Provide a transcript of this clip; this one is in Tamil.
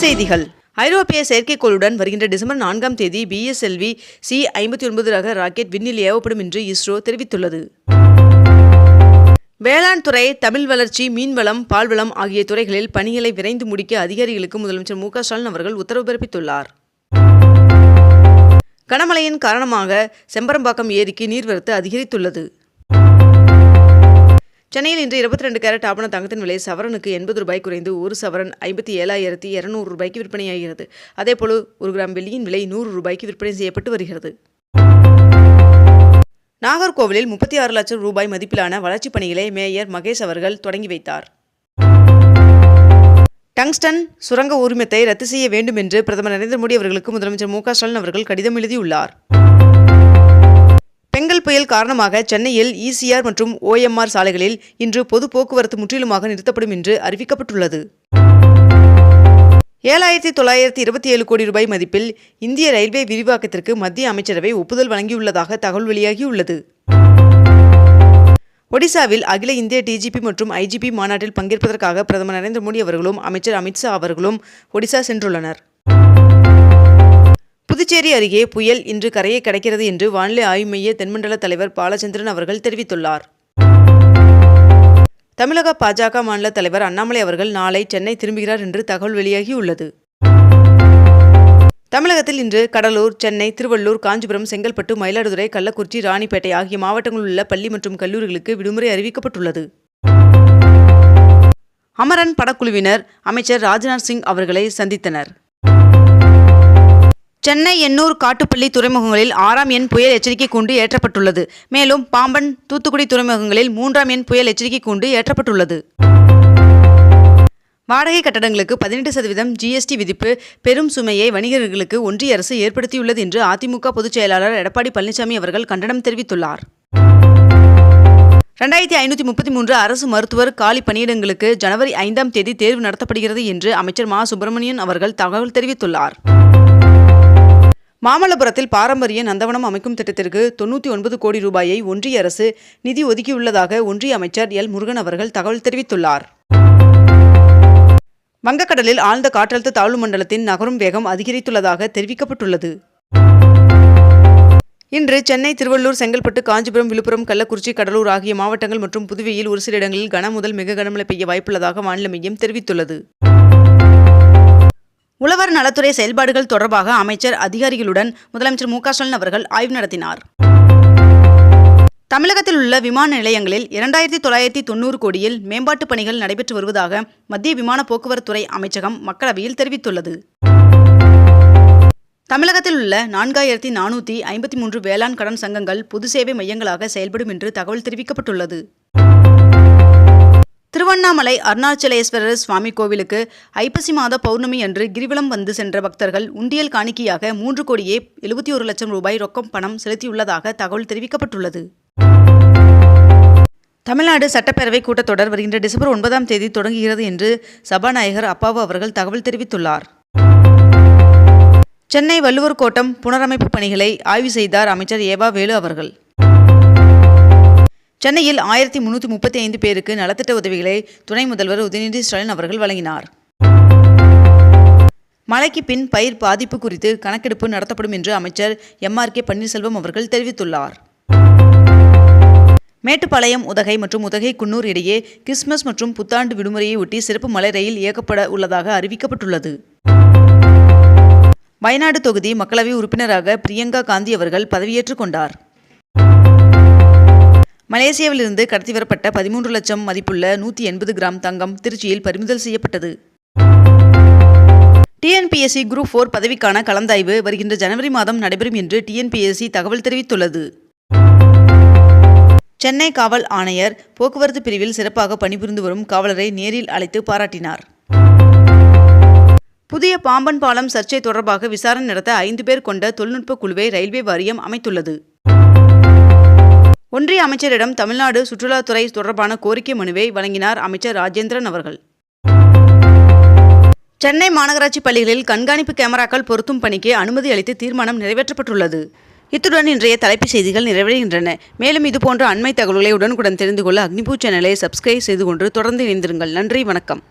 செய்திகள். ஐரோப்பிய செயற்கைக்கோளுடன் வருகின்ற டிசம்பர் 4ஆம் தேதி BSLV C-59 ரக ராக்கெட் விண்ணில் ஏவப்படும் என்று இஸ்ரோ தெரிவித்துள்ளது. வேளாண் துறை, தமிழ் வளர்ச்சி, மீன்வளம், பால்வளம் ஆகிய துறைகளில் பணிகளை விரைந்து முடிக்க அதிகாரிகளுக்கு முதலமைச்சர் மு.க. ஸ்டாலின் அவர்கள் உத்தரவு பிறப்பித்துள்ளார். கனமழையின் காரணமாக செம்பரம்பாக்கம் ஏரிக்கு நீர்வரத்து அதிகரித்துள்ளது. சென்னையில் இன்று 22 கேரட் ஆபண தங்கத்தின் விலை சவரனுக்கு 80 ரூபாய் குறைந்து 1 சவரன் 57,200 ரூபாய்க்கு விற்பனையாகிறது. அதேபோல் 1 கிராம் வெள்ளியின் விலை 100 ரூபாய்க்கு விற்பனை செய்யப்பட்டு வருகிறது. நாகர்கோவிலில் 36 லட்சம் ரூபாய் மதிப்பிலான வளர்ச்சிப் பணிகளை மேயர் மகேஷ் அவர்கள் தொடங்கி வைத்தார். டங்ஸ்டன் சுரங்க உரிமத்தை ரத்து செய்ய வேண்டும் என்று பிரதமர் நரேந்திர மோடி அவர்களுக்கு முதலமைச்சர் மு.க. ஸ்டாலின் அவர்கள் கடிதம் எழுதியுள்ளார். பெங்கல் புயல் காரணமாக சென்னையில் ECR மற்றும் OMR சாலைகளில் இன்று பொது போக்குவரத்து முற்றிலுமாக நிறுத்தப்படும் என்று அறிவிக்கப்பட்டுள்ளது. 7,927 கோடி ரூபாய் மதிப்பில் இந்திய ரயில்வே விரிவாக்கத்திற்கு மத்திய அமைச்சரவை ஒப்புதல் வழங்கியுள்ளதாக தகவல் வெளியாகியுள்ளது. ஒடிசாவில் அகில இந்திய TGP மற்றும் IGP மாநாட்டில் பங்கேற்பதற்காக பிரதமர் நரேந்திர மோடி அவர்களும் அமைச்சர் அமித்ஷா அவர்களும் ஒடிசா சென்றுள்ளனர். புதுச்சேரி அருகே புயல் இன்று கரையை கடக்கிறது என்று வானிலை ஆய்வு மைய தென்மண்டல தலைவர் பாலச்சந்திரன் அவர்கள் தெரிவித்துள்ளார். தமிழக பாஜக மாநில தலைவர் அண்ணாமலை அவர்கள் நாளை சென்னை திரும்புகிறார் என்று தகவல் வெளியாகியுள்ளது. தமிழகத்தில் இன்று கடலூர், சென்னை, திருவள்ளூர், காஞ்சிபுரம், செங்கல்பட்டு, மயிலாடுதுறை, கள்ளக்குறிச்சி, ராணிப்பேட்டை ஆகிய மாவட்டங்களில் உள்ள பள்ளி மற்றும் கல்லூரிகளுக்கு விடுமுறை அறிவிக்கப்பட்டுள்ளது. அமரன் படக்குழுவினர் அமைச்சர் ராஜ்நாத் சிங் அவர்களை சந்தித்தனர். சென்னை, எண்ணூர், காட்டுப்பள்ளி துறைமுகங்களில் 6ஆம் எண் புயல் எச்சரிக்கை கூண்டு ஏற்றப்பட்டுள்ளது. மேலும் பாம்பன், தூத்துக்குடி துறைமுகங்களில் 3ஆம் எண் புயல் எச்சரிக்கை கூண்டு ஏற்றப்பட்டுள்ளது. வாடகை கட்டடங்களுக்கு 18% GST விதிப்பு பெரும் சுமையை வணிகர்களுக்கு ஒன்றிய அரசு ஏற்படுத்தியுள்ளது என்று அதிமுக பொதுச் செயலாளர் எடப்பாடி பழனிசாமி அவர்கள் கண்டனம் தெரிவித்துள்ளார். 2533 அரசு மருத்துவர் காலி பணியிடங்களுக்கு ஜனவரி 5ஆம் தேதி தேர்வு நடத்தப்படுகிறது என்று அமைச்சர் மா. சுப்பிரமணியன் அவர்கள் தகவல் தெரிவித்துள்ளார். மாமல்லபுரத்தில் பாரம்பரிய நந்தவனம் அமைக்கும் திட்டத்திற்கு 99 கோடி ரூபாயை ஒன்றிய அரசு நிதி ஒதுக்கியுள்ளதாக ஒன்றிய அமைச்சர் எல். முருகன் அவர்கள் தகவல் தெரிவித்துள்ளார். வங்கக்கடலில் ஆழ்ந்த காற்றழுத்த தாழ்வு மண்டலத்தின் நகரும் வேகம் அதிகரித்துள்ளதாக தெரிவிக்கப்பட்டுள்ளது. இன்று சென்னை, திருவள்ளூர், செங்கல்பட்டு, காஞ்சிபுரம், விழுப்புரம், கள்ளக்குறிச்சி, கடலூர் ஆகிய மாவட்டங்கள் மற்றும் புதுவையில் ஒரு சில இடங்களில் கன முதல் மிக கனமழை பெய்ய வாய்ப்புள்ளதாக வானிலை மையம் தெரிவித்துள்ளது. உழவர் நலத்துறை செயல்பாடுகள் தொடர்பாக அமைச்சர் அதிகாரிகளுடன் முதலமைச்சர் மு.க. ஸ்டாலின் அவர்கள் ஆய்வு நடத்தினார். தமிழகத்தில் உள்ள விமான நிலையங்களில் 2,990 கோடியில் மேம்பாட்டு பணிகள் நடைபெற்று வருவதாக மத்திய விமான போக்குவரத்துறை அமைச்சகம் மக்களவையில் தெரிவித்துள்ளது. தமிழகத்தில் உள்ள 4,453 வேளாண் கடன் சங்கங்கள் பொது சேவை மையங்களாக செயல்படும் என்று தகவல் தெரிவிக்கப்பட்டுள்ளது. திருவண்ணாமலை அருணாச்சலேஸ்வரர் சுவாமி கோவிலுக்கு ஐப்பசி மாத பௌர்ணமி அன்று கிரிவலம் வந்து சென்ற பக்தர்கள் உண்டியல் காணிக்கையாக 3,71 லட்சம் ரூபாய் ரொக்கம் பணம் செலுத்தியுள்ளதாக தகவல் தெரிவிக்கப்பட்டுள்ளது. தமிழ்நாடு சட்டப்பேரவை கூட்டத்தொடர் வருகின்ற டிசம்பர் 9ஆம் தேதி தொடங்குகிறது என்று சபாநாயகர் அப்பாவு அவர்கள் தகவல் தெரிவித்துள்ளார். சென்னை வள்ளுவர் கோட்டம் புனரமைப்பு பணிகளை ஆய்வு செய்தார் அமைச்சர் ஏவா வேலு அவர்கள். சென்னையில் 1,335 பேருக்கு நலத்திட்ட உதவிகளை துணை முதல்வர் உதயநிதி ஸ்டாலின் அவர்கள் வழங்கினார். மழைக்கு பின் பயிர் பாதிப்பு குறித்து கணக்கெடுப்பு நடத்தப்படும் என்று அமைச்சர் MRK பன்னீர்செல்வம் அவர்கள் தெரிவித்துள்ளார். மேட்டுப்பாளையம், உதகை மற்றும் உதகை குன்னூர் இடையே கிறிஸ்துமஸ் மற்றும் புத்தாண்டு விடுமுறையை ஒட்டி சிறப்பு மலை ரயில் இயக்கப்பட உள்ளதாக அறிவிக்கப்பட்டுள்ளது. வயநாடு தொகுதி மக்களவை உறுப்பினராக பிரியங்கா காந்தி அவர்கள் பதவியேற்றுக் கொண்டார். மலேசியாவிலிருந்து கடத்தி வரப்பட்ட 13 லட்சம் மதிப்புள்ள 180 கிராம் தங்கம் திருச்சியில் பறிமுதல் செய்யப்பட்டது. TNPSC குரூப் 4 பதவிக்கான கலந்தாய்வு வருகின்ற ஜனவரி மாதம் நடைபெறும் என்று TNPSC தகவல் தெரிவித்துள்ளது. சென்னை காவல் ஆணையர் போக்குவரத்து பிரிவில் சிறப்பாக பணிபுரிந்து வரும் காவலரை நேரில் அழைத்து பாராட்டினார். புதிய பாம்பன் பாலம் சர்ச்சை தொடர்பாக விசாரணை நடத்த 5 பேர் கொண்ட தொழில்நுட்ப குழுவை ரயில்வே வாரியம் அமைத்துள்ளது. ஒன்றிய அமைச்சரிடம் தமிழ்நாடு சுற்றுலாத்துறை தொடர்பான கோரிக்கை மனுவை வழங்கினார் அமைச்சர் ராஜேந்திரன் அவர்கள். சென்னை மாநகராட்சி பள்ளிகளில் கண்காணிப்பு கேமராக்கள் பொருத்தும் பணிக்கு அனுமதி அளித்து தீர்மானம் நிறைவேற்றப்பட்டுள்ளது. இத்துடன் இன்றைய தலைப்புச் செய்திகள் நிறைவடைகின்றன. மேலும் இதுபோன்ற அண்மை தகவல்களை உடனுக்குடன் தெரிந்து கொள்ள அக்னிபூ சேனலை சப்ஸ்கிரைப் செய்து கொண்டு தொடர்ந்து இணைந்திருங்கள். நன்றி, வணக்கம்.